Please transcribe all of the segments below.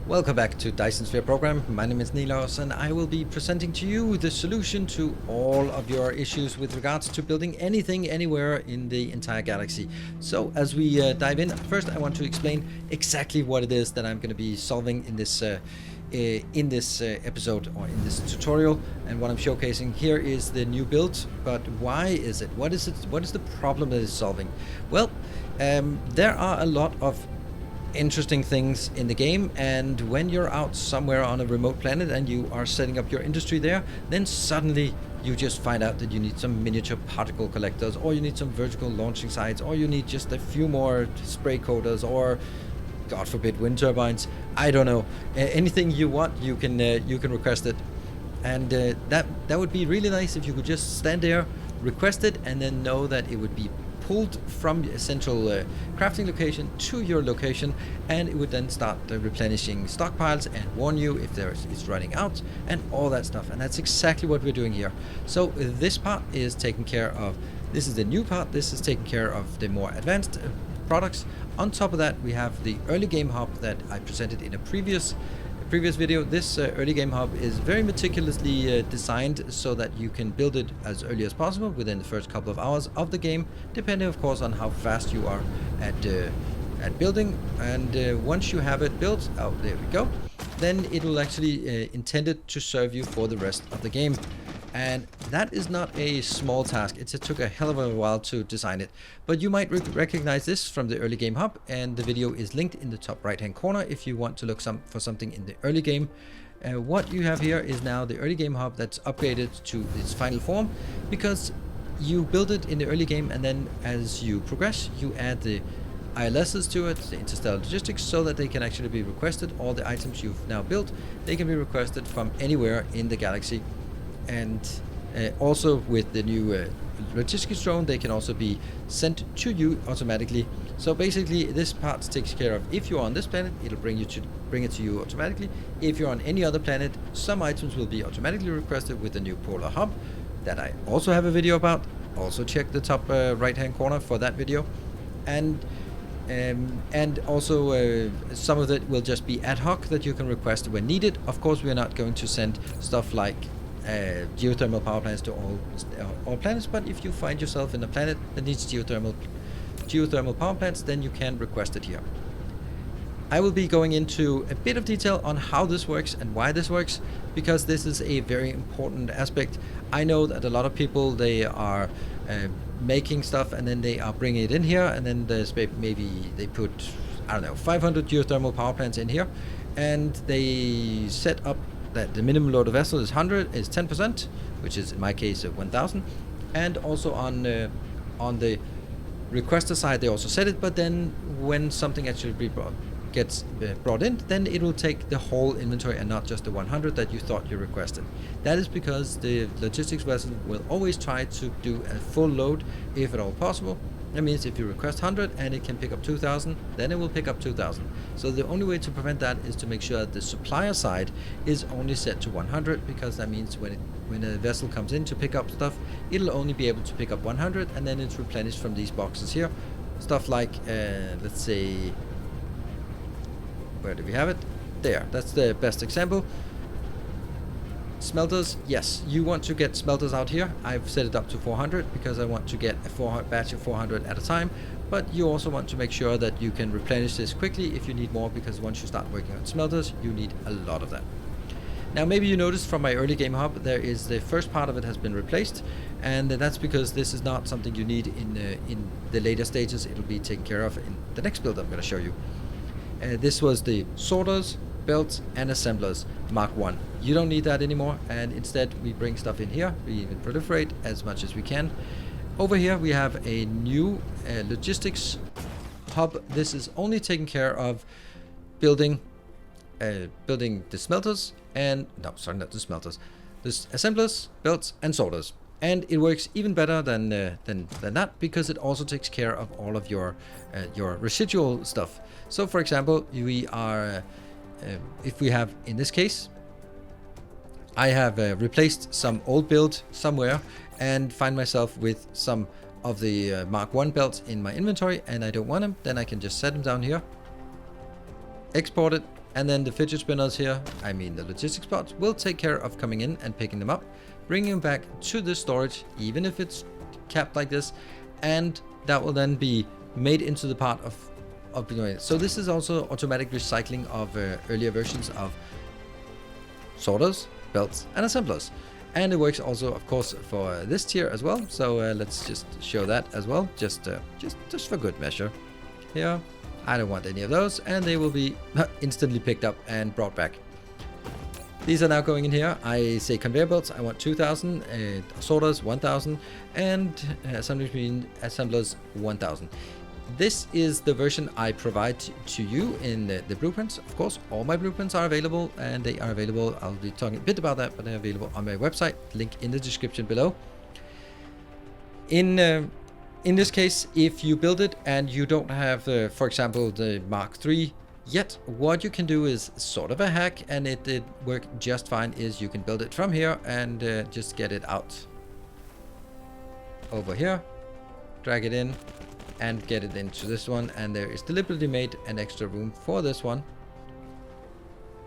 Welcome back to Dyson Sphere Program. My name is Nilos and I will be presenting to you the solution to all of your issues with regards to building anything anywhere in the entire galaxy. So as we dive in, first I want to explain exactly what it is that I'm going to be solving in this episode or in this tutorial. And what I'm showcasing here is the new build, but why is it? What is it? What is the problem that it's solving? Well, there are a lot of interesting things in the game, and when you're out somewhere on a remote planet and you are setting up your industry there, then suddenly you just find out that you need some miniature particle collectors, or you need some vertical launching sites, or you need just a few more spray coaters, or God forbid wind turbines. I don't know, anything you want, you can request it, and that would be really nice if you could just stand there, request it, and then know that it would be pulled from a central crafting location to your location, and it would then start replenishing stockpiles and warn you if it's running out and all that stuff. And that's exactly what we're doing here. So this part is taken care of. This is the new part. This is taking care of the more advanced products. On top of that, we have the early game hub that I presented in a previous video. This early game hub is very meticulously designed so that you can build it as early as possible within the first couple of hours of the game, depending of course on how fast you are at building. And once you have it built, oh there we go, then it will actually intended to serve you for the rest of the game. And that is not a small task. It took a hell of a while to design it. But you might recognize this from the early game hub, and the video is linked in the top right hand corner if you want to look for something in the early game. What you have here is now the early game hub that's upgraded to its final form, because you build it in the early game, and then as you progress you add the ILSs to it, the interstellar logistics, so that they can actually be requested. All the items you've now built, they can be requested from anywhere in the galaxy. And also with the new logistics drone, they can also be sent to you automatically. So basically this part takes care of, if you're on this planet, it'll bring it to you automatically. If you're on any other planet, some items will be automatically requested with the new polar hub that I also have a video about. Also check the top right hand corner for that video. And also some of it will just be ad hoc that you can request when needed. Of course, we're not going to send stuff like geothermal power plants to all planets, but if you find yourself in a planet that needs geothermal power plants, then you can request it here. I will be going into a bit of detail on how this works and why this works, because this is a very important aspect. I know that a lot of people, they are making stuff and then they are bringing it in here, and then there's maybe they put, I don't know, 500 geothermal power plants in here, and they set up that the minimum load of vessel is 10%, which is in my case 1,000. And also on the requester side they also set it, but then when something actually gets brought in, then it will take the whole inventory and not just the 100 that you thought you requested. That is because the logistics vessel will always try to do a full load if at all possible. That means if you request 100 and it can pick up 2,000, then it will pick up 2,000. So the only way to prevent that is to make sure that the supplier side is only set to 100, because that means when a vessel comes in to pick up stuff, it'll only be able to pick up 100, and then it's replenished from these boxes here. Stuff like, let's say, where do we have it? There, that's the best example. Smelters, yes, you want to get smelters out here. I've set it up to 400 because I want to get a batch of 400 at a time, but you also want to make sure that you can replenish this quickly if you need more, because once you start working on smelters, you need a lot of that. Now maybe you noticed from my early game hub, there is the first part of it has been replaced, and that's because this is not something you need in the later stages. It'll be taken care of in the next build I'm going to show you. This was the sorters, belts and assemblers Mark 1. You don't need that anymore, and instead we bring stuff in here. We even proliferate as much as we can. Over here we have a new logistics hub. This is only taking care of building the smelters and not the smelters, the assemblers, belts and sorters. And it works even better than that, because it also takes care of all of your residual stuff. So for example, we are if we have, in this case, I have replaced some old build somewhere and find myself with some of the Mark 1 belts in my inventory, and I don't want them, then I can just set them down here, export it, And then the fidget spinners here, I mean the logistics bots, will take care of coming in and picking them up, bringing them back to the storage, even if it's capped like this, and that will then be made into the part of doing it. So this is also automatic recycling of earlier versions of sorters, belts, and assemblers. And it works also, of course, for this tier as well. So let's just show that as well, just for good measure. Here, I don't want any of those, and they will be instantly picked up and brought back. These are now going in here. I say conveyor belts, I want 2,000, sorters 1,000, and assembly machine assemblers 1,000. This is the version I provide to you in the blueprints. Of course, all my blueprints are available, and they are available. I'll be talking a bit about that, but they're available on my website. Link in the description below. In this case, if you build it and you don't have, for example, the Mark III yet, what you can do is sort of a hack, and it did work just fine, is you can build it from here and just get it out over here, drag it in, and get it into this one, and there is deliberately made an extra room for this one.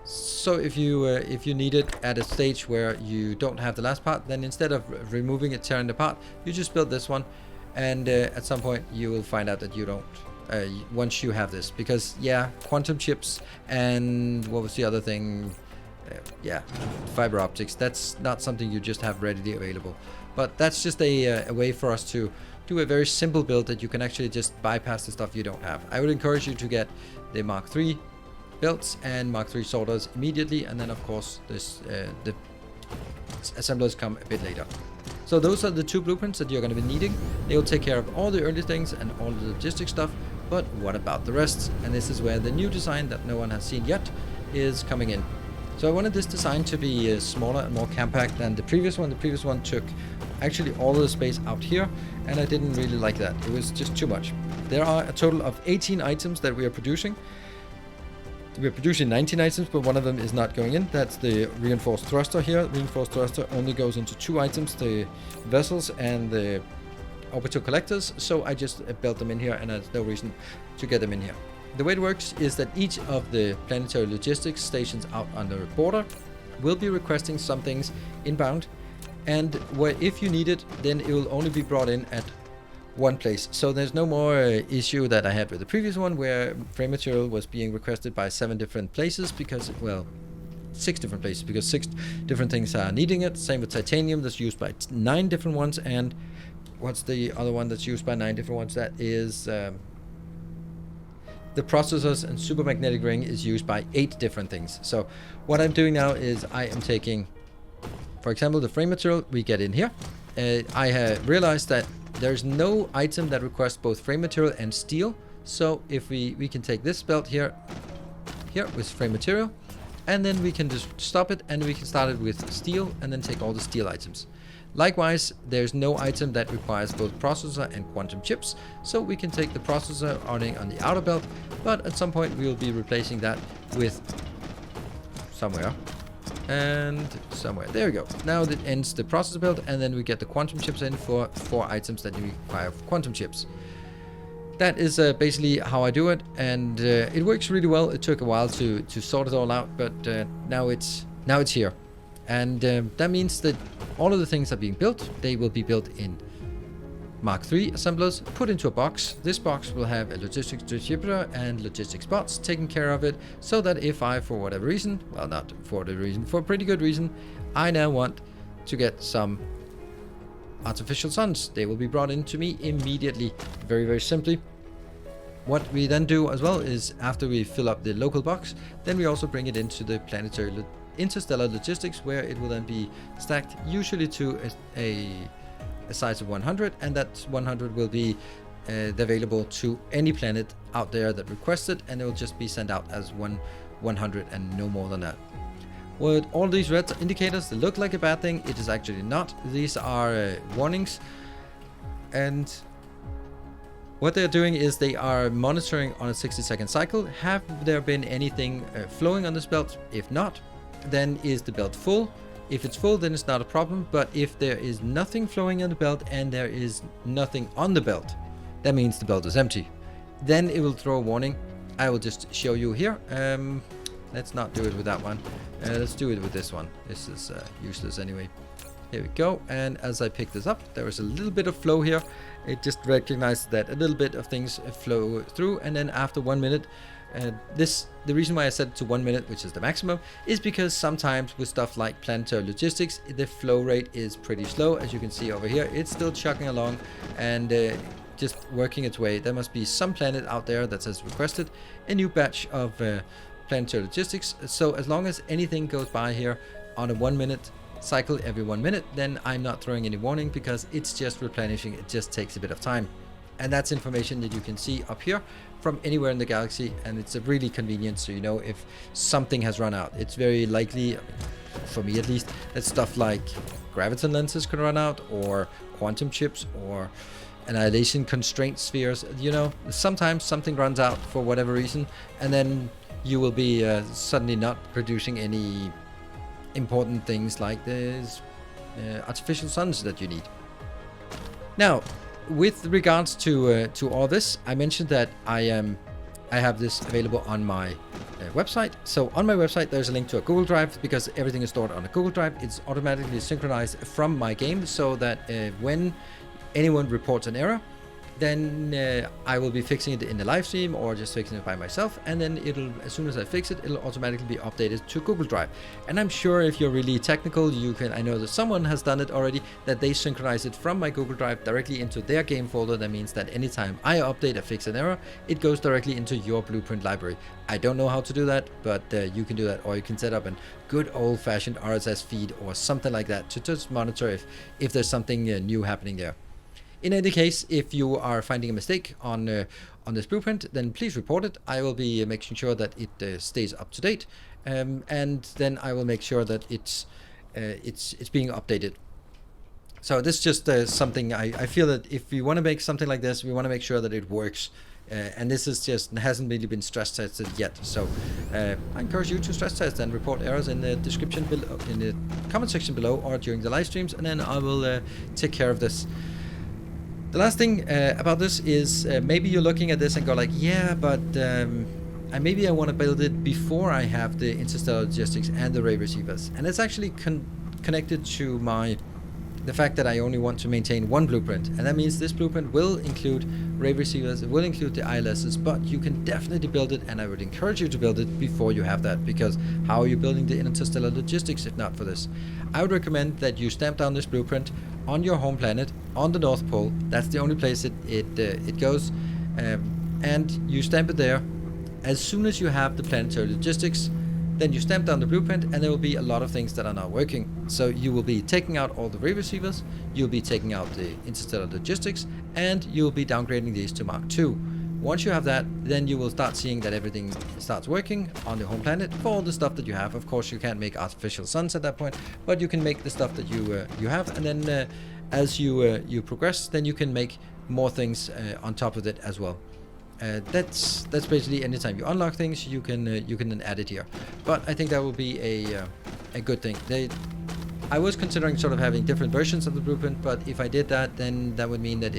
So if you need it at a stage where you don't have the last part, then instead of removing it, tearing it apart, you just build this one, and at some point you will find out that you don't once you have this, because yeah, quantum chips and what was the other thing, yeah, fiber optics, that's not something you just have readily available. But that's just a way for us to do a very simple build that you can actually just bypass the stuff you don't have. I would encourage you to get the Mark III belts and Mark III sorters immediately, and then of course this the assemblers come a bit later. So those are the two blueprints that you're going to be needing. They will take care of all the early things and all the logistic stuff, but what about the rest? And this is where the new design that no one has seen yet is coming in. So I wanted this design to be smaller and more compact than the previous one. The previous one took actually all of the space out here, and I didn't really like that. It was just too much. There are a total of 18 items that we are producing. We're producing 19 items, but one of them is not going in. That's the reinforced thruster here. Reinforced thruster only goes into 2 items, the vessels and the orbital collectors. So I just built them in here, and there's no reason to get them in here. The way it works is that each of the planetary logistics stations out on the border will be requesting some things inbound, and where if you need it, then it will only be brought in at one place. So there's no more issue that I had with the previous one, where frame material was being requested by 7 different places, because, well, 6 different places, because 6 different things are needing it. Same with titanium, that's used by 9 different ones, and what's the other one that's used by 9 different ones? That is the processors, and supermagnetic ring is used by 8 different things. So what I'm doing now is I am taking, for example, the frame material we get in here. I have realized that there's no item that requires both frame material and steel. So if we can take this belt here with frame material, and then we can just stop it, and we can start it with steel, and then take all the steel items. Likewise, there's no item that requires both processor and quantum chips, so we can take the processor on the outer belt, but at some point we will be replacing that with somewhere and somewhere. There we go. Now that ends the processor build, and then we get the quantum chips in for 4 items that require quantum chips. That is basically how I do it, and it works really well. It took a while to sort it all out, but now it's here. And that means that all of the things are being built. They will be built in Mark III assemblers, put into a box. This box will have a logistics distributor and logistics bots taking care of it, so that if I, for whatever reason, well, not for the reason, for a pretty good reason, I now want to get some artificial suns, they will be brought in to me immediately, very, very simply. What we then do as well is, after we fill up the local box, then we also bring it into the planetary interstellar logistics, where it will then be stacked, usually to a size of 100, and that 100 will be available to any planet out there that requests it, and it will just be sent out as 100 and no more than that. With all these red indicators, they look like a bad thing. It is actually not. These are warnings, and what they're doing is they are monitoring on a 60-second cycle. Have there been anything flowing on this belt? If not, then is the belt full? If it's full, then it's not a problem. But if there is nothing flowing on the belt and there is nothing on the belt, that means the belt is empty. Then it will throw a warning. I will just show you here. let's not do it with that one. Let's do it with this one. This is useless anyway. Here we go, and as I pick this up, there is a little bit of flow here. It just recognizes that a little bit of things flow through, and then after 1 minute, the reason why I set it to 1 minute, which is the maximum, is because sometimes with stuff like Planetary Logistics, the flow rate is pretty slow. As you can see over here, it's still chugging along and just working its way. There must be some planet out there that has requested a new batch of Planetary Logistics. So as long as anything goes by here on a 1 minute cycle every 1 minute, then I'm not throwing any warning, because it's just replenishing. It just takes a bit of time. And that's information that you can see up here from anywhere in the galaxy, and it's a really convenient, so you know if something has run out. It's very likely, for me at least, that stuff like graviton lenses could run out, or quantum chips, or annihilation constraint spheres. You know, sometimes something runs out for whatever reason, and then you will be suddenly not producing any important things like these artificial suns that you need. Now, with regards to all this, I mentioned that I have this available on my website. So on my website, there's a link to a Google Drive, because everything is stored on a Google Drive. It's automatically synchronized from my game, so that when anyone reports an error, then I will be fixing it in the live stream, or just fixing it by myself, and then it'll, as soon as I fix it, it'll automatically be updated to Google Drive. And I'm sure if you're really technical, you can, I know that someone has done it already, that they synchronize it from my Google Drive directly into their game folder. That means that anytime I update or fix an error, it goes directly into your blueprint library. I don't know how to do that, but you can do that, or you can set up a good old-fashioned RSS feed or something like that to just monitor if there's something new happening there. In any case, if you are finding a mistake on this blueprint, then please report it. I will be making sure that it stays up to date, and then I will make sure that it's being updated. So this is just something I feel that if we want to make something like this, we want to make sure that it works. And this is just hasn't really been stress tested yet. So I encourage you to stress test and report errors in the description below, in the comment section below, or during the live streams, and then I will take care of this. The last thing about this is maybe you're looking at this and go like, yeah, but maybe I want to build it before I have the interstellar logistics and the ray receivers. And it's actually connected to the fact that I only want to maintain one blueprint. And that means this blueprint will include ray receivers, it will include the ILSs, but you can definitely build it, and I would encourage you to build it before you have that, because how are you building the interstellar logistics if not for this? I would recommend that you stamp down this blueprint on your home planet, on the North Pole. That's the only place it goes, and you stamp it there. As soon as you have the planetary logistics, then you stamp down the blueprint, and there will be a lot of things that are not working. So you will be taking out all the ray receivers, you'll be taking out the interstellar logistics, and you'll be downgrading these to Mark II. Once you have that, then you will start seeing that everything starts working on the home planet for all the stuff that you have. Of course, you can't make artificial suns at that point, but you can make the stuff that you have, and then as you progress, then you can make more things on top of it as well. That's basically anytime you unlock things, you can then add it here. But I think that will be a good thing. I was considering sort of having different versions of the blueprint, but if I did that, then that would mean that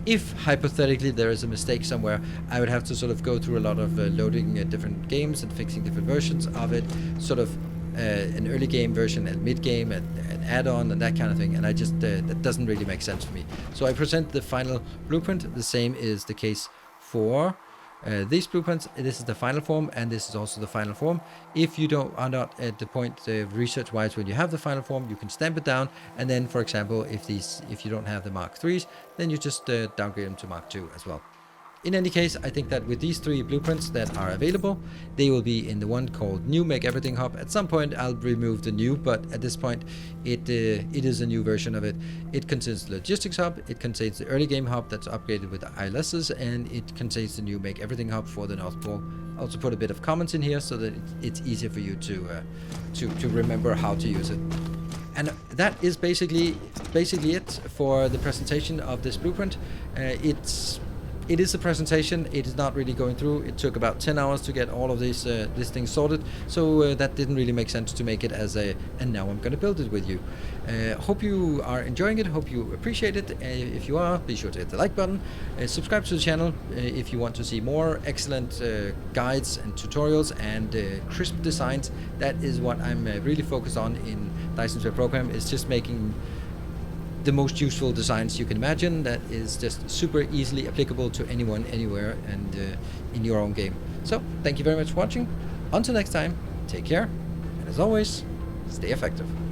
if hypothetically there is a mistake somewhere, I would have to sort of go through a lot of loading different games and fixing different versions of it, sort of an early game version and mid game and an add-on and that kind of thing, and I just that doesn't really make sense for me. So I present the final blueprint. The same is the case for these blueprints. This is the final form, and this is also the final form. If you are not at the point research-wise when you have the final form, you can stamp it down, and then, for example, if you don't have the Mark IIIs, then you just downgrade them to Mark II as well. In any case, I think that with these three blueprints that are available, they will be in the one called New Make Everything Hub. At some point, I'll remove the new, but at this point, it is a new version of it. It contains the Logistics Hub, it contains the Early Game Hub that's upgraded with the ILSs, and it contains the New Make Everything Hub for the North Pole. I also put a bit of comments in here so that it's easier for you to remember how to use it. And that is basically it for the presentation of this blueprint. It's it is a presentation. It is not really going through. It took about 10 hours to get all of this things sorted, so that didn't really make sense to make it as a, and now I'm going to build it with you. Hope you are enjoying it. Hope you appreciate it. If you are, be sure to hit the like button. Subscribe to the channel if you want to see more excellent guides and tutorials and crisp designs. That is what I'm really focused on in Dyson Sphere Program, is just making the most useful designs you can imagine that is just super easily applicable to anyone, anywhere, and in your own game. So, thank you very much for watching. Until next time, take care, and as always, stay effective.